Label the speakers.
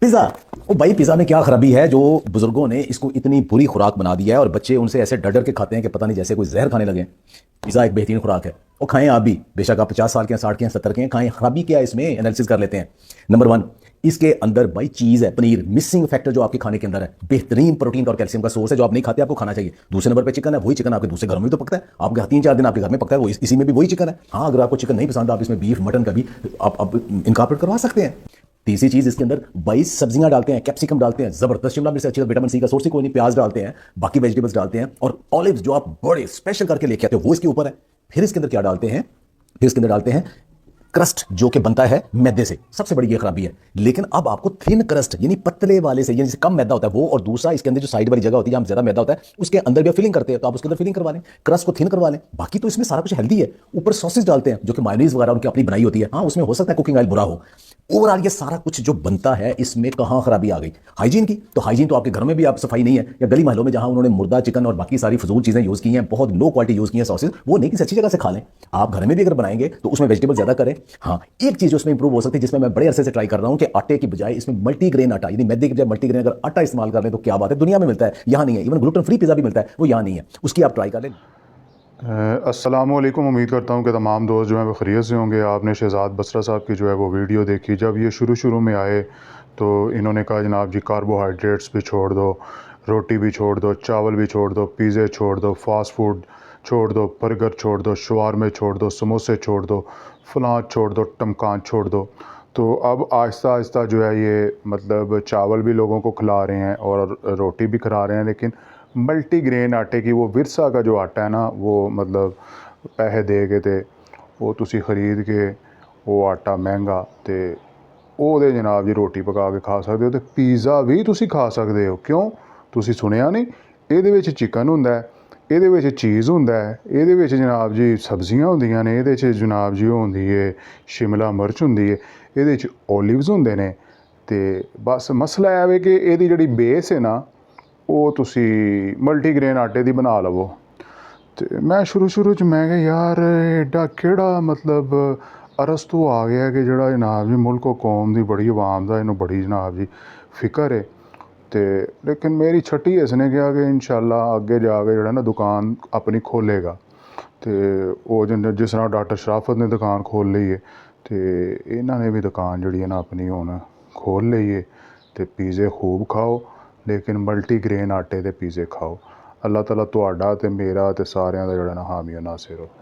Speaker 1: Pizza. ओ भाई, pizza में क्या खराबी है जो बुजुर्गों ने इसको इतनी बुरी खुराक बना दी है और बच्चे उनसे ऐसे डर डर के खाते हैं कि पता नहीं जैसे कोई जहर खाने लगे। पिज़्ज़ा एक बेहतरीन खुराक है, और खाएं आप भी, बेशक आप 50 साल के हैं, 60 के हैं, 70 के हैं, खाएं। खराबी क्या है इसमें, एनालिसिस कर लेते हैं। नंबर वन, इसके अंदर भाई चीज़ है, पनीर, मिसिंग फैक्टर जो आपके खाने के अंदर है। बेहतरीन प्रोटीन और कैल्शियम का सोर्स है जो आप नहीं खाते, आपको खाना चाहिए। दूसरे नंबर पे चिकन है, वही चिकन आपके दूसरे घरों में भी तो पकता है, आपके 3-4 दिन आपके घर में पकता है, वो इसी में भी वही चिकन है। हाँ, अगर आपको चिकन नहीं पसंद, आप इसमें बीफ मटन का भी आप इनकॉर्पोरेट करवा सकते हैं। तीसरी चीज, इसके अंदर 22 सब्जियां डालते हैं, कैप्सिकम डालते हैं, जबरदस्त, शिमला मिर्च से अच्छी विटामिन सी का सोर्स ही कोई नहीं, प्याज डालते हैं, बाकी वेजिटेबल्स डालते हैं, और ऑलिव जो आप बड़े स्पेशल करके लेके आते हो वो इसके ऊपर है। फिर इसके अंदर क्या डालते हैं, फिर इसके अंदर डालते हैं क्रस्ट जो कि बनता है मैदे से, सबसे बड़ी ये खराबी है। लेकिन अब आपको थिन क्रस्ट यानी पतले वाले से, यानी जिससे कम मैदा होता है वो, और दूसरा इसके अंदर जो साइड वाली जगह होती है जहां ज्यादा मैदा होता है उसके अंदर भी फिलिंग करते हैं, तो आप उसके अंदर फिलिंग करवा लें, क्रस्ट को थिन करवा लें। बाकी तो इसमें सारा कुछ हेल्दी है। ऊपर सॉसेज डालते हैं जो कि मायोनीज वगैरह उनकी अपनी बनाई होती है, हाँ उसमें हो सकता है कुकिंग ऑयल बुरा हो। ओवरऑल ये सारा कुछ जो बनता है इसमें कहां खराबी आ गई, हाइजीन की। तो हाइजीन तो आपके घरों में भी आप सफाई नहीं है, या गली महलों में जहां उन्होंने मुर्दा चिकन और बाकी सारी फजूल चीजें यूज की हैं, बहुत लो क्वालिटी यूज की है सॉसेज, वो नहीं, किसी अच्छी जगह से खा लें। आप घर में भी अगर बनाएंगे तो उसमें वेजिटेबल ज्यादा करें। हाँ, एक चीज उसमें इंप्रूव हो सकती है जिसमें मैं बड़े अरसे से ट्राई कर रहा हूं कि आटे की बजाय इसमें मल्टीग्रेन आटा, यानी मैदे की बजाय मल्टीग्रेन अगर आटा इस्तेमाल कर लें तो क्या बात है, दुनिया में मिलता है, यहां नहीं है। इवन ग्लूटेन फ्री पिज्जा भी मिलता है, वो यहां नहीं है, उसकी आप ट्राई कर लें।
Speaker 2: अस्सलामुअलैकुम। उम्मीद करता हूँ कि तमाम दोस्त जो हैं वो खैरियत से होंगे। आपने शहज़ाद बसरा साहब की जो है वो वीडियो देखी। जब ये शुरू में आए तो इन्होंने कहा जनाब जी कार्बोहाइड्रेट्स भी छोड़ दो, रोटी भी छोड़ दो, चावल भी छोड़ दो, पिज़्ज़े छोड़ दो, फास्ट फूड छोड़ दो, बर्गर छोड़ दो, शवारमे छोड़ दो, समोसे छोड़ दो, फलां छोड़ दो, टमकान छोड़ दो। तो अब आहिस्ता आहिस्ता जो है ये मतलब चावल भी लोगों को खिला रहे हैं और रोटी भी खिला रहे हैं, लेकिन मल्टीग्रेन आटे की वो विरसा का जो आटा है ना, वो मतलब पैसे दे के ते वो तुसी खरीद के वो आटा महंगा ते ਉਹਦੇ जनाब जी रोटी पका के खा सकते हो। तो पिज़्ज़ा भी तुसी खा सकते हो। क्यों? तुसी सुनिया नहीं? ਇਹਦੇ ਵਿੱਚ चिकन ਹੁੰਦਾ है, ਇਹਦੇ ਵਿੱਚ चीज़ ਹੁੰਦਾ है, ਇਹਦੇ ਵਿੱਚ जनाब जी सब्जियां ਹੁੰਦੀਆਂ ਨੇ, ਇਹਦੇ 'ਚ जनाब जी ਉਹ ਹੁੰਦੀ ਹੈ शिमला मिर्च ਹੁੰਦੀ है, ਇਹਦੇ 'ਚ ओलिव्स ਹੁੰਦੇ ਨੇ। ਤੇ बस मसला है कि ਇਹਦੀ ਜਿਹੜੀ बेस है ना ਉਹ ਤੁਸੀਂ ਮਲਟੀਗ੍ਰੇਨ ਆਟੇ ਦੀ ਬਣਾ ਲਵੋ। ਤੇ ਮੈਂ ਸ਼ੁਰੂ 'ਚ ਮੈਂ ਕਿਹਾ ਯਾਰ ਐਡਾ ਕਿਹੜਾ मतलब अरस्तू आ गया कि ਜਿਹੜਾ जनाब जी मुल्क कौम ਦੀ बड़ी आवाम ਦਾ ਇਹਨੂੰ बड़ी जनाब जी फिक्र है। तो लेकिन मेरी छठी इसने कहा कि इंशाल्लाह आगे जाके जो है ना दुकान अपनी खोलेगा। तो वो जिस तरह डॉक्टर शराफत ने दुकान खोल ली है, तो इन्होंने भी दुकान जी है ना अपनी हुण खोल ली है। तो पिज़्ज़े खूब खाओ, लेकिन मल्टीग्रेन आटे के पिज़्ज़े खाओ। अल्लाह ताला तुहाडा ते मेरा ते सारियां दा जिहड़ा ना हामी नासिर हो।